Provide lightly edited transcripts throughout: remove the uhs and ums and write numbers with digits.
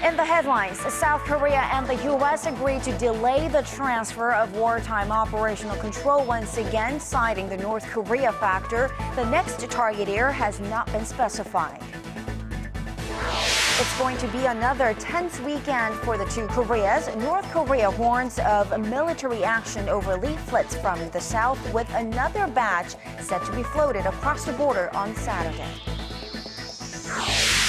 In the headlines, South Korea and the U.S. agreed to delay the transfer of wartime operational control once again, citing the North Korea factor. The next target year has not been specified. It's going to be another tense weekend for the two Koreas. North Korea warns of military action over leaflets from the South, with another batch set to be floated across the border on Saturday.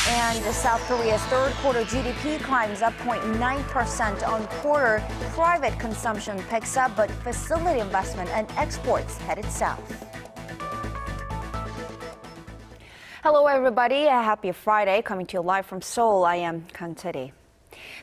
And South Korea's third quarter GDP climbs up 0.9% on quarter. Private consumption picks up, but facility investment and exports headed south. Hello, everybody. Happy Friday. Coming to you live from Seoul, I am Kang Chery.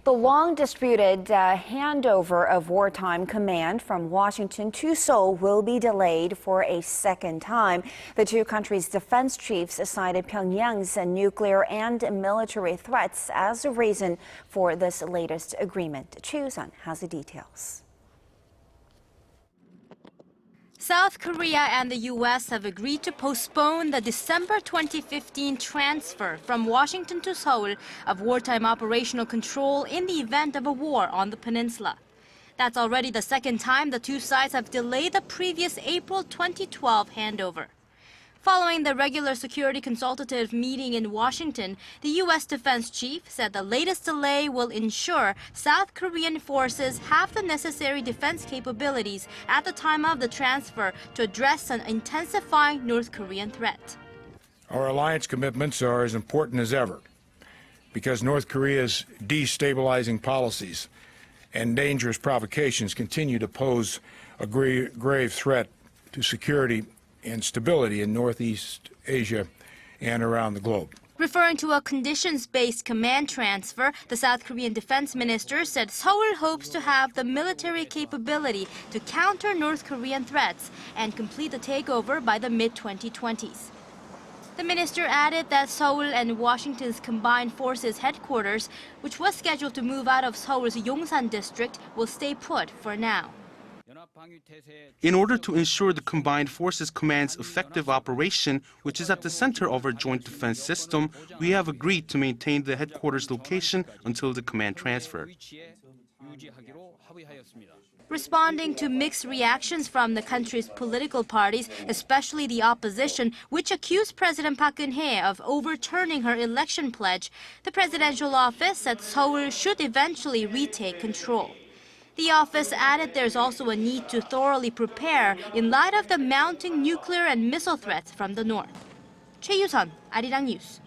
The long-disputed handover of wartime command from Washington to Seoul will be delayed for a second time. The two countries' defense chiefs cited Pyongyang's nuclear and military threats as a reason for this latest agreement. Choi You-sun has the details. South Korea and the U.S. have agreed to postpone the December 2015 transfer from Washington to Seoul of wartime operational control in the event of a war on the peninsula. That's already the second time the two sides have delayed the previous April 2012 handover. Following the regular Security Consultative Meeting in Washington, the U.S. defense chief said the latest delay will ensure South Korean forces have the necessary defense capabilities at the time of the transfer to address an intensifying North Korean threat. Our alliance commitments are as important as ever because North Korea's destabilizing policies and dangerous provocations continue to pose a grave threat to security and stability in Northeast Asia and around the globe. Referring to a conditions-based command transfer, the South Korean defense minister said Seoul hopes to have the military capability to counter North Korean threats and complete the takeover by the mid-2020s. The minister added that Seoul and Washington's combined forces headquarters, which was scheduled to move out of Seoul's Yongsan district, will stay put for now. In order to ensure the Combined Forces Command's effective operation, which is at the center of our joint defense system, we have agreed to maintain the headquarters location until the command transfer. Responding to mixed reactions from the country's political parties, especially the opposition, which accused President Park Geunhye of overturning her election pledge, the presidential office said Seoul should eventually retake control. The office added there's also a need to thoroughly prepare in light of the mounting nuclear and missile threats from the north. Choi You-sun, ARIRANG News.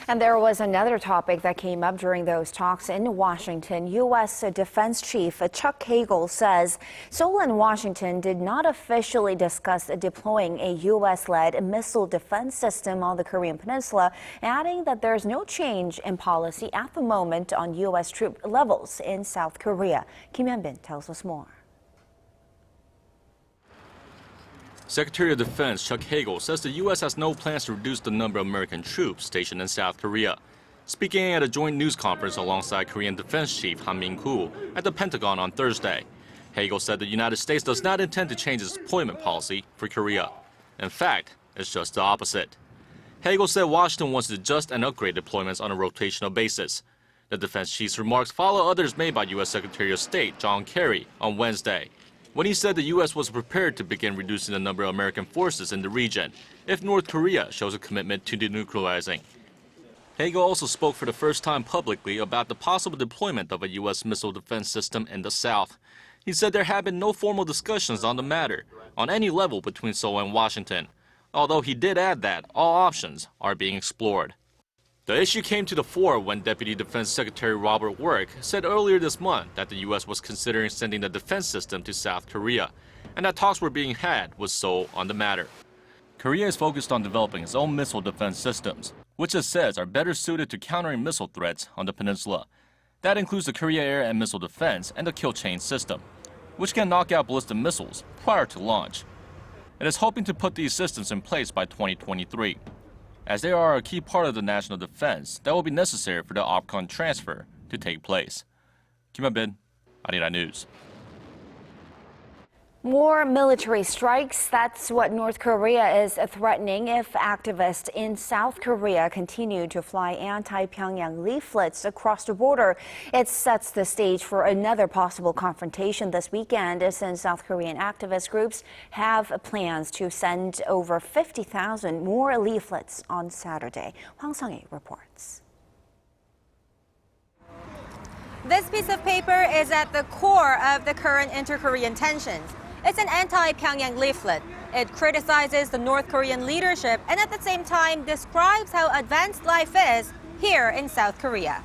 And there was another topic that came up during those talks in Washington. U.S. Defense Chief Chuck Hagel says Seoul and Washington did not officially discuss deploying a U.S.-led missile defense system on the Korean peninsula, adding that there's no change in policy at the moment on U.S. troop levels in South Korea. Kim Hyun-bin tells us more. Secretary of Defense Chuck Hagel says the U.S. has no plans to reduce the number of American troops stationed in South Korea. Speaking at a joint news conference alongside Korean Defense Chief Han Min-koo at the Pentagon on Thursday, Hagel said the United States does not intend to change its deployment policy for Korea. In fact, it's just the opposite. Hagel said Washington wants to adjust and upgrade deployments on a rotational basis. The defense chief's remarks follow others made by U.S. Secretary of State Kang Chery on Wednesday, when he said the U.S. was prepared to begin reducing the number of American forces in the region if North Korea shows a commitment to denuclearizing. Hagel also spoke for the first time publicly about the possible deployment of a U.S. missile defense system in the South. He said there have been no formal discussions on the matter on any level between Seoul and Washington, although he did add that all options are being explored. The issue came to the fore when Deputy Defense Secretary Robert Work said earlier this month that the U.S. was considering sending the defense system to South Korea, and that talks were being had with Seoul on the matter. Korea is focused on developing its own missile defense systems, which it says are better suited to countering missile threats on the peninsula. That includes the Korea Air and Missile Defense and the Kill Chain system, which can knock out ballistic missiles prior to launch. It is hoping to put these systems in place by 2023. As they are a key part of the national defense that will be necessary for the OPCON transfer to take place. Kim Hyun-bin, ARIRANG News. More military strikes. That's what North Korea is threatening if activists in South Korea continue to fly anti-Pyongyang leaflets across the border. It sets the stage for another possible confrontation this weekend, since South Korean activist groups have plans to send over 50,000 more leaflets on Saturday. Hwang Sung-hee reports. This piece of paper is at the core of the current inter-Korean tensions. It's an anti-Pyongyang leaflet. It criticizes the North Korean leadership and at the same time describes how advanced life is here in South Korea.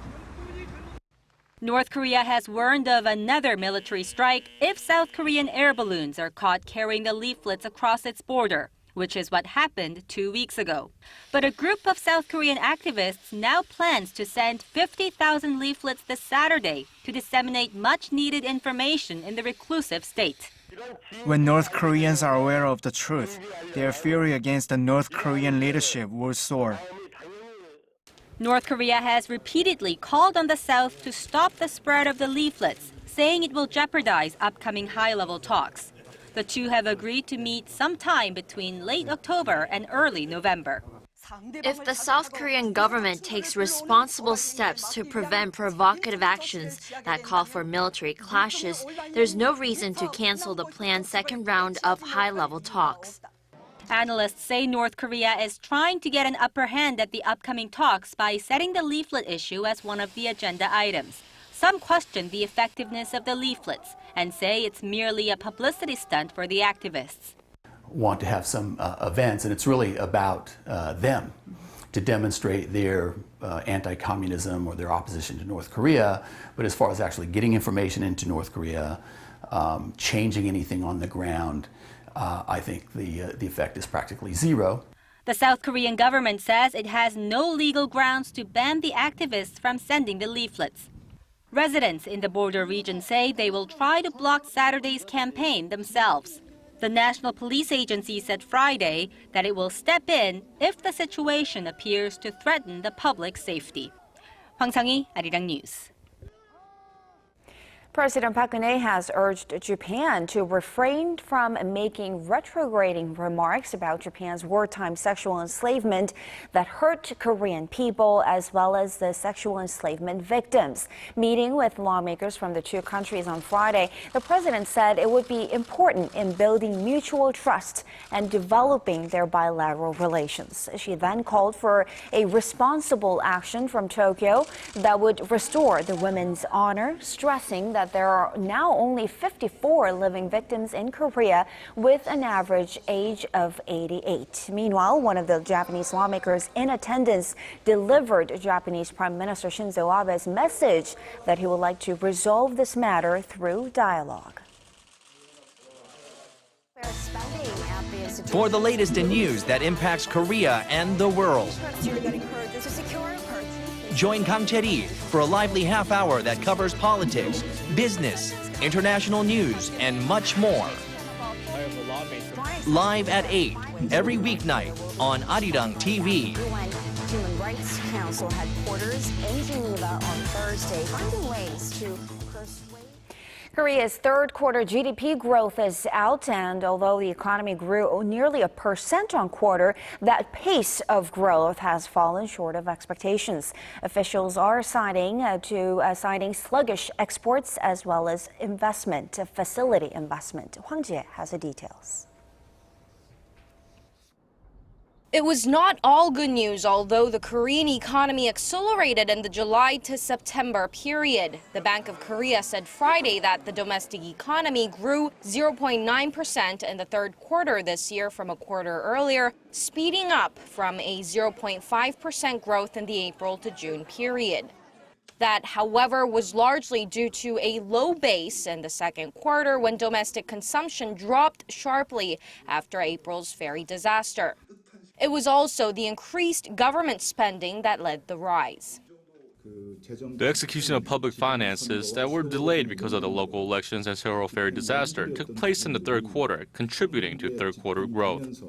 North Korea has warned of another military strike if South Korean air balloons are caught carrying the leaflets across its border, which is what happened 2 weeks ago. But a group of South Korean activists now plans to send 50,000 leaflets this Saturday to disseminate much-needed information in the reclusive state. When North Koreans are aware of the truth, their fury against the North Korean leadership will soar. North Korea has repeatedly called on the South to stop the spread of the leaflets, saying it will jeopardize upcoming high-level talks. The two have agreed to meet sometime between late October and early November. If the South Korean government takes responsible steps to prevent provocative actions that call for military clashes, there's no reason to cancel the planned second round of high-level talks. Analysts say North Korea is trying to get an upper hand at the upcoming talks by setting the leaflet issue as one of the agenda items. Some question the effectiveness of the leaflets and say it's merely a publicity stunt for the activists. Want to have some events, and it's really about them to demonstrate their anti-communism or their opposition to North Korea. But as far as actually getting information into North Korea, changing anything on the ground, I think the effect is practically zero. The South Korean government says it has no legal grounds to ban the activists from sending the leaflets. Residents in the border region say they will try to block Saturday's campaign themselves. The National Police Agency said Friday that it will step in if the situation appears to threaten the public safety. Hwang Sung-hee, ARIRANG News. President Park Geun-hye has urged Japan to refrain from making retrograding remarks about Japan's wartime sexual enslavement that hurt Korean people as well as the sexual enslavement victims. Meeting with lawmakers from the two countries on Friday, the president said it would be important in building mutual trust and developing their bilateral relations. She then called for a responsible action from Tokyo that would restore the women's honor, stressing that there are now only 54 living victims in Korea with an average age of 88. Meanwhile, one of the Japanese lawmakers in attendance delivered Japanese Prime Minister Shinzo Abe's message that he would like to resolve this matter through dialogue. For the latest in news that impacts Korea and the world, join Kang Chery for a lively half hour that covers politics, business, international news, and much more. Live at 8 every weeknight on ARIRANG TV. Human Rights Council headquarters in Geneva on Thursday, finding ways to persuade. Korea's third quarter GDP growth is out, and although the economy grew nearly 1% on quarter, that pace of growth has fallen short of expectations. Officials are citing sluggish exports as well as facility investment. Hwang Ji has the details. It was not all good news, although the Korean economy accelerated in the July to September period. The Bank of Korea said Friday that the domestic economy grew 0.9% in the third quarter this year from a quarter earlier, speeding up from a 0.5% growth in the April to June period. That, however, was largely due to a low base in the second quarter when domestic consumption dropped sharply after April's ferry disaster. It was also the increased government spending that led the rise. The execution of public finances that were delayed because of the local elections and Seoul ferry disaster took place in the third quarter, contributing to third quarter growth.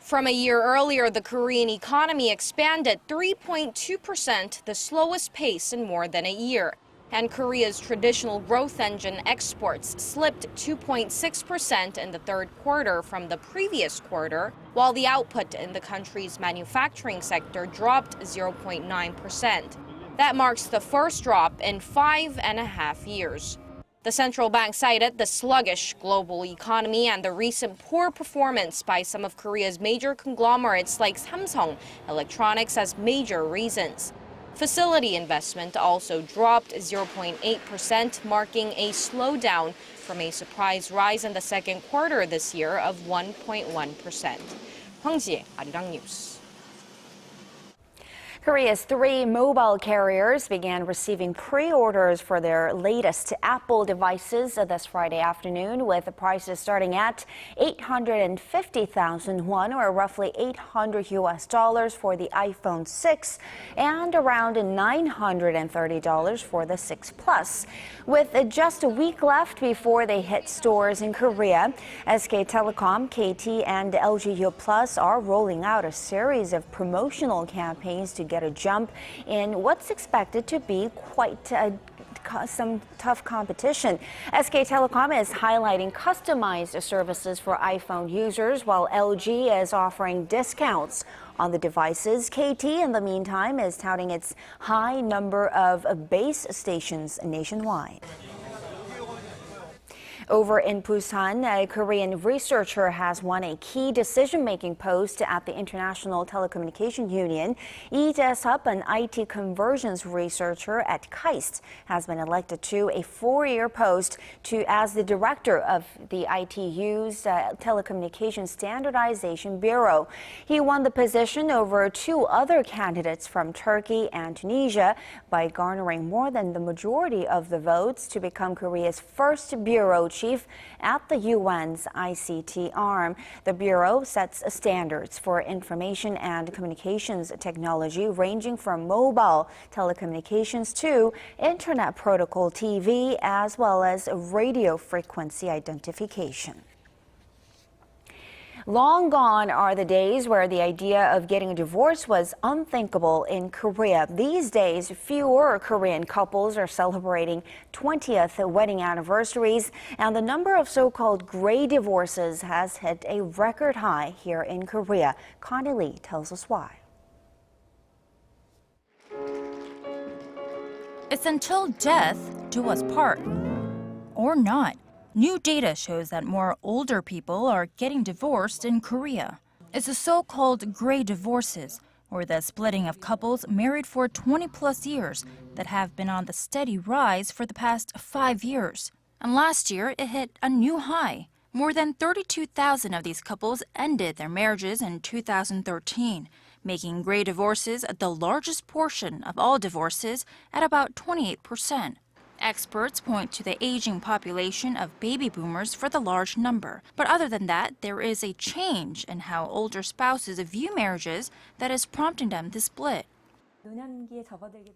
From a year earlier, the Korean economy expanded 3.2%, the slowest pace in more than a year. and Korea's traditional growth engine exports slipped 2.6% in the third quarter from the previous quarter, while the output in the country's manufacturing sector dropped 0.9%. That marks the first drop in 5.5 years. The central bank cited the sluggish global economy and the recent poor performance by some of Korea's major conglomerates like Samsung Electronics as major reasons. Facility investment also dropped 0.8%, marking a slowdown from a surprise rise in the second quarter this year of 1.1%. 황지혜, 아리랑 뉴스. Korea's 3 mobile carriers began receiving pre-orders for their latest Apple devices this Friday afternoon, with the prices starting at 850,000 won, or roughly $800 for the iPhone 6, and around $930 for the 6 Plus. With just a week left before they hit stores in Korea, SK Telecom, KT, and LG U+ are rolling out a series of promotional campaigns to get a jump in what's expected to be quite some tough competition. SK Telecom is highlighting customized services for iPhone users, while LG is offering discounts on the devices. KT, in the meantime, is touting its high number of base stations nationwide. Over in Busan, a Korean researcher has won a key decision-making post at the International Telecommunication Union. Lee Jae-sup, an IT conversions researcher at KAIST, has been elected to a 4-year post as the director of the ITU's Telecommunications Standardization Bureau. He won the position over 2 other candidates from Turkey and Tunisia by garnering more than the majority of the votes to become Korea's first bureau chief at the UN's ICT arm. The bureau sets standards for information and communications technology, ranging from mobile telecommunications to internet protocol TV, as well as radio frequency identification. Long gone are the days where the idea of getting a divorce was unthinkable in Korea. These days, fewer Korean couples are celebrating 20th wedding anniversaries, and the number of so-called gray divorces has hit a record high here in Korea. Connie Lee tells us why. It's until death do us part. Or not. New data shows that more older people are getting divorced in Korea. It's the so-called gray divorces, or the splitting of couples married for 20-plus years, that have been on the steady rise for the past 5 years. And last year, it hit a new high. More than 32,000 of these couples ended their marriages in 2013, making gray divorces the largest portion of all divorces at about 28%. Experts point to the aging population of baby boomers for the large number. But other than that, there is a change in how older spouses view marriages that is prompting them to split.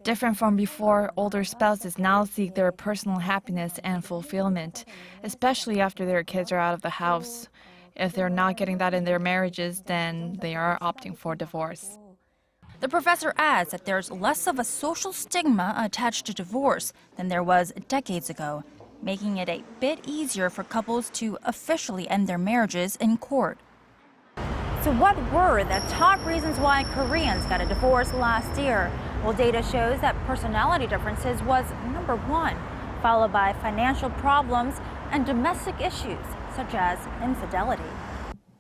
Different from before, older spouses now seek their personal happiness and fulfillment, especially after their kids are out of the house. If they're not getting that in their marriages, then they are opting for divorce. The professor adds that there's less of a social stigma attached to divorce than there was decades ago, making it a bit easier for couples to officially end their marriages in court. So what were the top reasons why Koreans got a divorce last year? Well, data shows that personality differences was number 1, followed by financial problems and domestic issues, such as infidelity.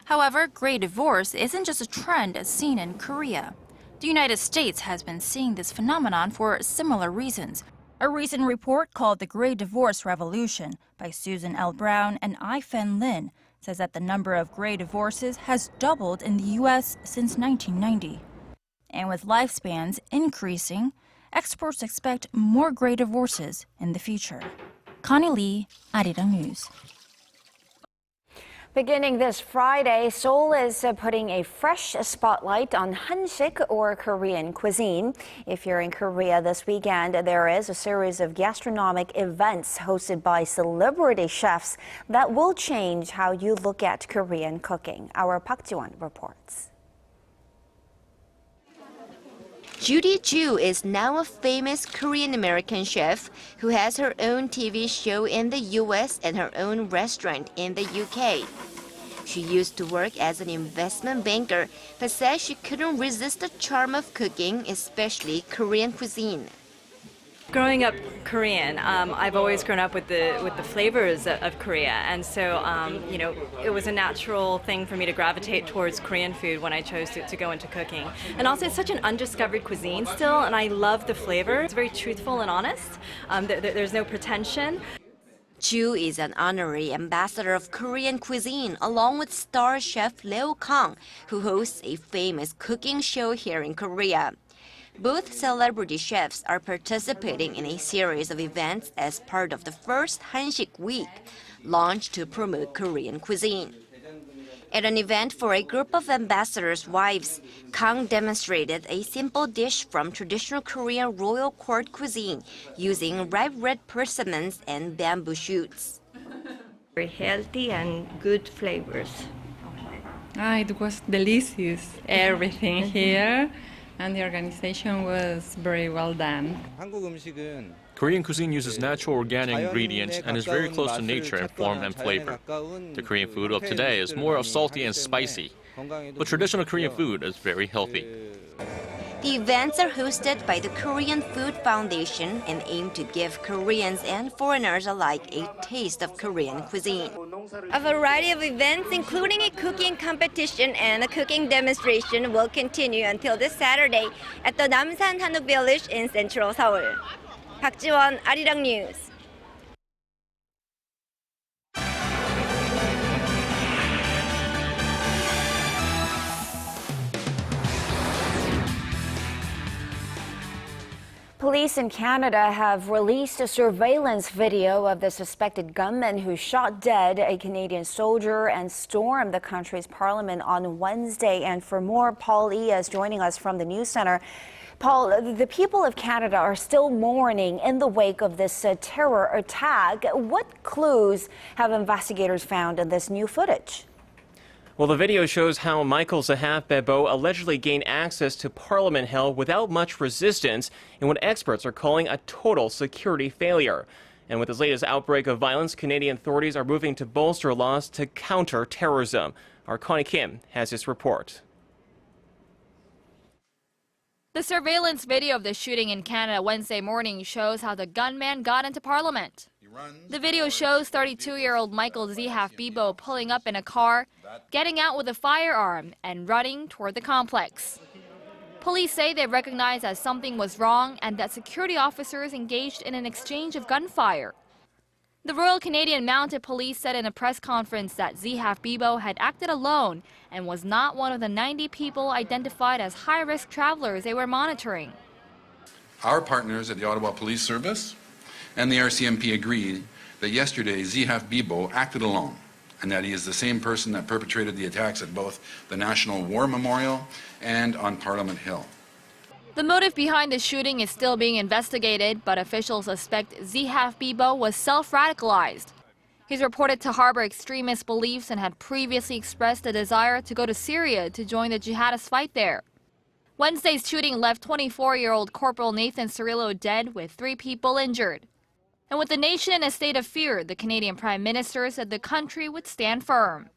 However, gray divorce isn't just a trend seen in Korea. The United States has been seeing this phenomenon for similar reasons. A recent report called The Gray Divorce Revolution by Susan L. Brown and I-Fen Lin says that the number of gray divorces has doubled in the U.S. since 1990. And with lifespans increasing, experts expect more gray divorces in the future. Connie Lee, ARIRANG News. Beginning this Friday, Seoul is putting a fresh spotlight on Hansik, or Korean cuisine. If you're in Korea this weekend, there is a series of gastronomic events hosted by celebrity chefs that will change how you look at Korean cooking. Our Park Ji-won reports. Judy Ju is now a famous Korean-American chef who has her own TV show in the US and her own restaurant in the UK. She used to work as an investment banker, but says she couldn't resist the charm of cooking, especially Korean cuisine. Growing up Korean, I've always grown up with the flavors of Korea, and so it was a natural thing for me to gravitate towards Korean food when I chose to go into cooking. And also, it's such an undiscovered cuisine still, and I love the flavor. It's very truthful and honest. There's no pretension. Ju is an honorary ambassador of Korean cuisine, along with star chef Leo Kang, who hosts a famous cooking show here in Korea. Both celebrity chefs are participating in a series of events as part of the first Hansik Week, launched to promote Korean cuisine. At an event for a group of ambassadors' wives, Kang demonstrated a simple dish from traditional Korean royal court cuisine using ripe red persimmons and bamboo shoots. Very healthy and good flavors. It was delicious, everything here. And the organization was very well done. Korean cuisine uses natural organic ingredients and is very close to nature in form and flavor. The Korean food of today is more salty and spicy, but traditional Korean food is very healthy. The events are hosted by the Korean Food Foundation and aim to give Koreans and foreigners alike a taste of Korean cuisine. A variety of events, including a cooking competition and a cooking demonstration, will continue until this Saturday at the Namsan Hanok Village in central Seoul. 박지원, 아리랑 뉴스. Police in Canada have released a surveillance video of the suspected gunman who shot dead a Canadian soldier and stormed the country's parliament on Wednesday. And for more, Paul Lee is joining us from the news center. Paul, the people of Canada are still mourning in the wake of this terror attack. What clues have investigators found in this new footage? Well, the video shows how Michael Zahaf-Bebo allegedly gained access to Parliament Hill without much resistance in what experts are calling a total security failure. And with this latest outbreak of violence, Canadian authorities are moving to bolster laws to counter terrorism. Our Connie Kim has this report. The surveillance video of the shooting in Canada Wednesday morning shows how the gunman got into Parliament. The video shows 32-year-old Michael Zahaf-Bebo pulling up in a car, getting out with a firearm, and running toward the complex. Police say they recognize that something was wrong and that security officers engaged in an exchange of gunfire. The Royal Canadian Mounted Police said in a press conference that Zahaf-Bebo had acted alone and was not one of the 90 people identified as high-risk travelers they were monitoring. Our partners at the Ottawa Police Service and the RCMP agreed that yesterday Zahaf-Bebo acted alone and that he is the same person that perpetrated the attacks at both the National War Memorial and on Parliament Hill. The motive behind the shooting is still being investigated, but officials suspect Zahaf-Bebo was self-radicalized. He's reported to harbor extremist beliefs and had previously expressed a desire to go to Syria to join the jihadist fight there. Wednesday's shooting left 24-year-old Corporal Nathan Cirillo dead with 3 people injured. And with the nation in a state of fear, the Canadian Prime Minister said the country would stand firm.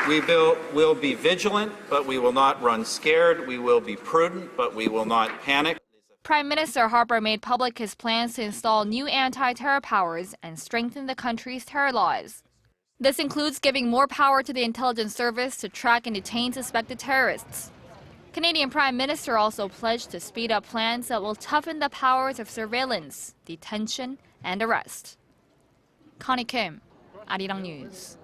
We will be vigilant, but we will not run scared. We will be prudent, but we will not panic. Prime Minister Harper made public his plans to install new anti-terror powers and strengthen the country's terror laws. This includes giving more power to the intelligence service to track and detain suspected terrorists. Canadian Prime Minister also pledged to speed up plans that will toughen the powers of surveillance, detention, and arrest. Connie Kim, ARIRANG News.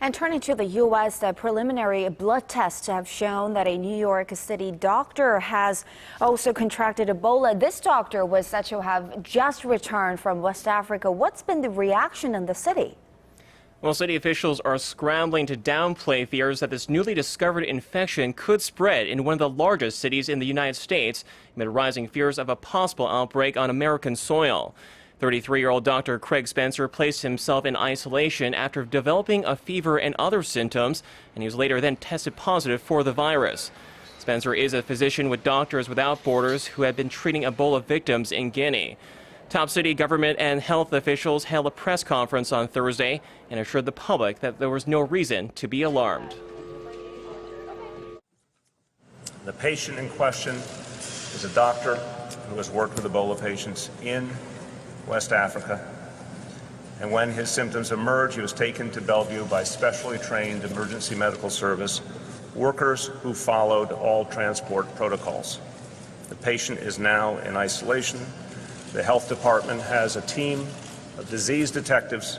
And turning to the U.S., the preliminary blood tests have shown that a New York City doctor has also contracted Ebola. This doctor was said to have just returned from West Africa. What's been the reaction in the city? Well, city officials are scrambling to downplay fears that this newly discovered infection could spread in one of the largest cities in the United States, amid rising fears of a possible outbreak on American soil. 33-year-old Dr. Craig Spencer placed himself in isolation after developing a fever and other symptoms, and he was later then tested positive for the virus. Spencer is a physician with Doctors Without Borders who had been treating Ebola victims in Guinea. Top city government and health officials held a press conference on Thursday and assured the public that there was no reason to be alarmed. The patient in question is a doctor who has worked with Ebola patients in West Africa. And when his symptoms emerged, he was taken to Bellevue by specially trained emergency medical service workers who followed all transport protocols. The patient is now in isolation. The health department has a team of disease detectives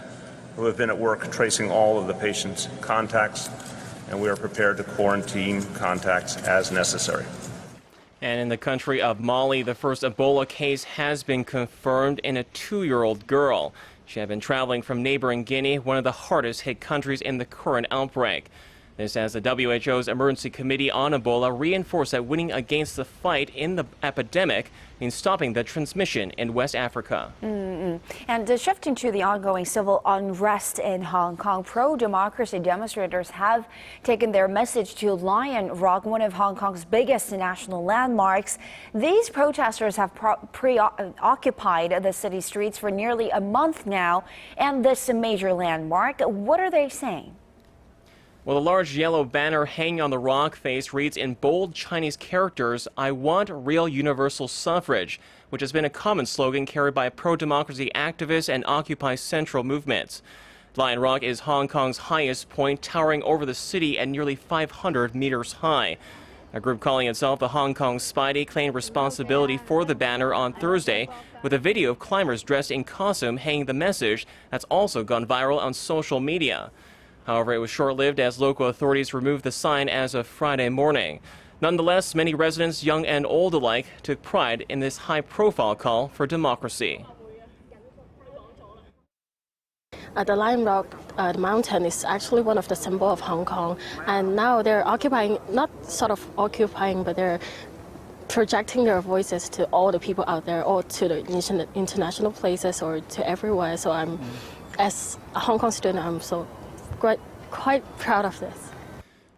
who have been at work tracing all of the patient's contacts, and we are prepared to quarantine contacts as necessary. And in the country of Mali, the first Ebola case has been confirmed in a 2-year-old girl. She had been traveling from neighboring Guinea, one of the hardest hit countries in the current outbreak. This as the WHO's Emergency Committee on Ebola reinforced that winning against the fight in the epidemic means stopping the transmission in West Africa. And shifting to the ongoing civil unrest in Hong Kong, pro-democracy demonstrators have taken their message to Lion Rock, one of Hong Kong's biggest national landmarks. These protesters have preoccupied the city streets for nearly a month now, and this major landmark, what are they saying? Well, the large yellow banner hanging on the rock face reads in bold Chinese characters, "I want real universal suffrage," which has been a common slogan carried by pro-democracy activists and Occupy Central movements. Lion Rock is Hong Kong's highest point, towering over the city at nearly 500 meters high. A group calling itself the Hong Kong Spidey claimed responsibility for the banner on Thursday, with a video of climbers dressed in costume hanging the message that's also gone viral on social media. However, it was short-lived as local authorities removed the sign as of Friday morning. Nonetheless, many residents, young and old alike, took pride in this high-profile call for democracy. The Lion Rock the mountain is actually one of the symbols of Hong Kong, and now they're occupying, not sort of occupying, but they're projecting their voices to all the people out there, or to the international places, or to everywhere. So as a Hong Kong student, I'm so quite proud of this.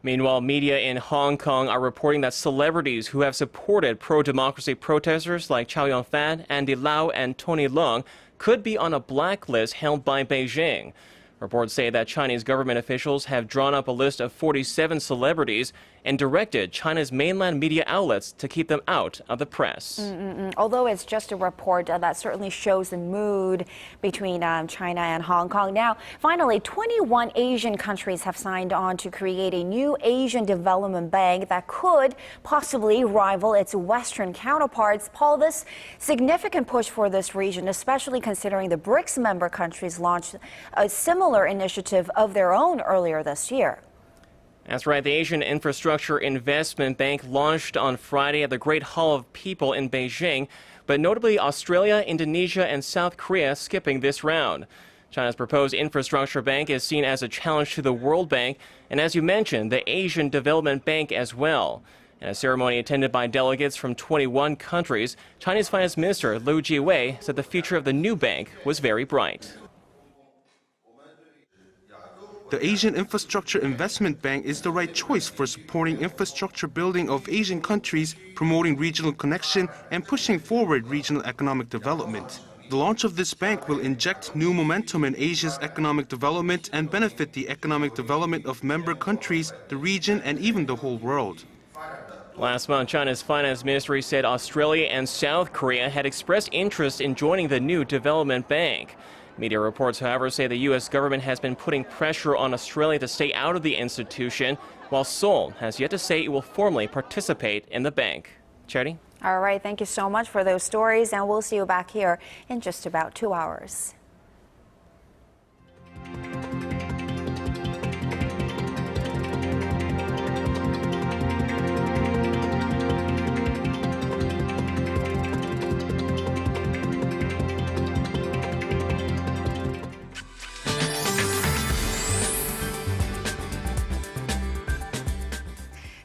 Meanwhile, media in Hong Kong are reporting that celebrities who have supported pro-democracy protesters like Chow Yun-fat, Andy Lau, and Tony Leung could be on a blacklist held by Beijing. Reports say that Chinese government officials have drawn up a list of 47 celebrities and directed China's mainland media outlets to keep them out of the press. Although it's just a report, that certainly shows the mood between China and Hong Kong. Now, finally, 21 Asian countries have signed on to create a new Asian development bank that could possibly rival its Western counterparts. Paul, this significant push for this region, especially considering the BRICS member countries launched a similar initiative of their own earlier this year. That's right. The Asian Infrastructure Investment Bank launched on Friday at the Great Hall of People in Beijing, but notably Australia, Indonesia, and South Korea skipping this round. China's proposed infrastructure bank is seen as a challenge to the World Bank and, as you mentioned, the Asian Development Bank as well. In a ceremony attended by delegates from 21 countries, Chinese Finance Minister Liu Jiwei said the future of the new bank was very bright. The Asian Infrastructure Investment Bank is the right choice for supporting infrastructure building of Asian countries, promoting regional connection, and pushing forward regional economic development. The launch of this bank will inject new momentum in Asia's economic development and benefit the economic development of member countries, the region, and even the whole world. Last month, China's finance ministry said Australia and South Korea had expressed interest in joining the new development bank. Media reports, however, say the U.S. government has been putting pressure on Australia to stay out of the institution, while Seoul has yet to say it will formally participate in the bank. Chery? All right, thank you so much for those stories, and we'll see you back here in just about 2 hours.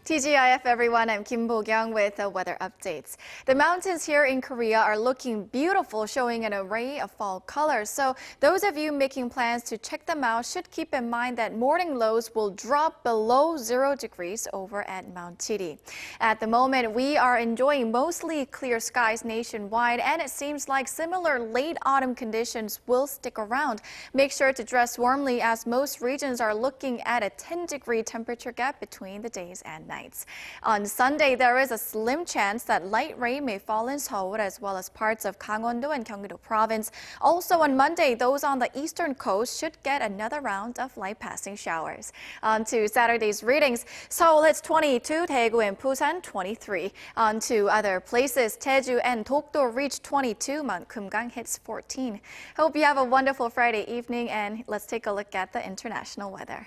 TGIF everyone, I'm Kim Bo-kyung with weather updates. The mountains here in Korea are looking beautiful, showing an array of fall colors. So those of you making plans to check them out should keep in mind that morning lows will drop below 0 degrees over at Mount Chiri. At the moment, we are enjoying mostly clear skies nationwide, and it seems like similar late autumn conditions will stick around. Make sure to dress warmly as most regions are looking at a 10-degree temperature gap between the days and nights. On Sunday, there is a slim chance that light rain may fall in Seoul as well as parts of Gangwon-do and Gyeonggi-do province. Also on Monday, those on the eastern coast should get another round of light passing showers. On to Saturday's readings. Seoul hits 22, Daegu and Busan 23. On to other places, Jeju and Dokdo reach 22, Mount Kumgang hits 14. Hope you have a wonderful Friday evening, and let's take a look at the international weather.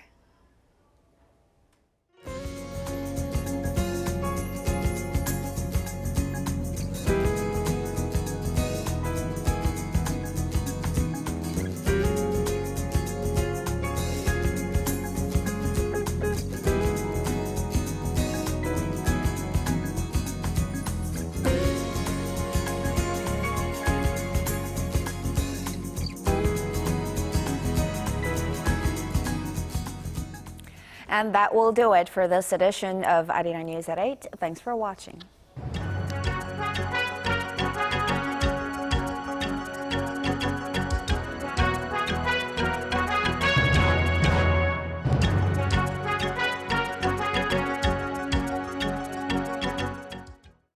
And that will do it for this edition of ARIRANG News at 8. Thanks for watching.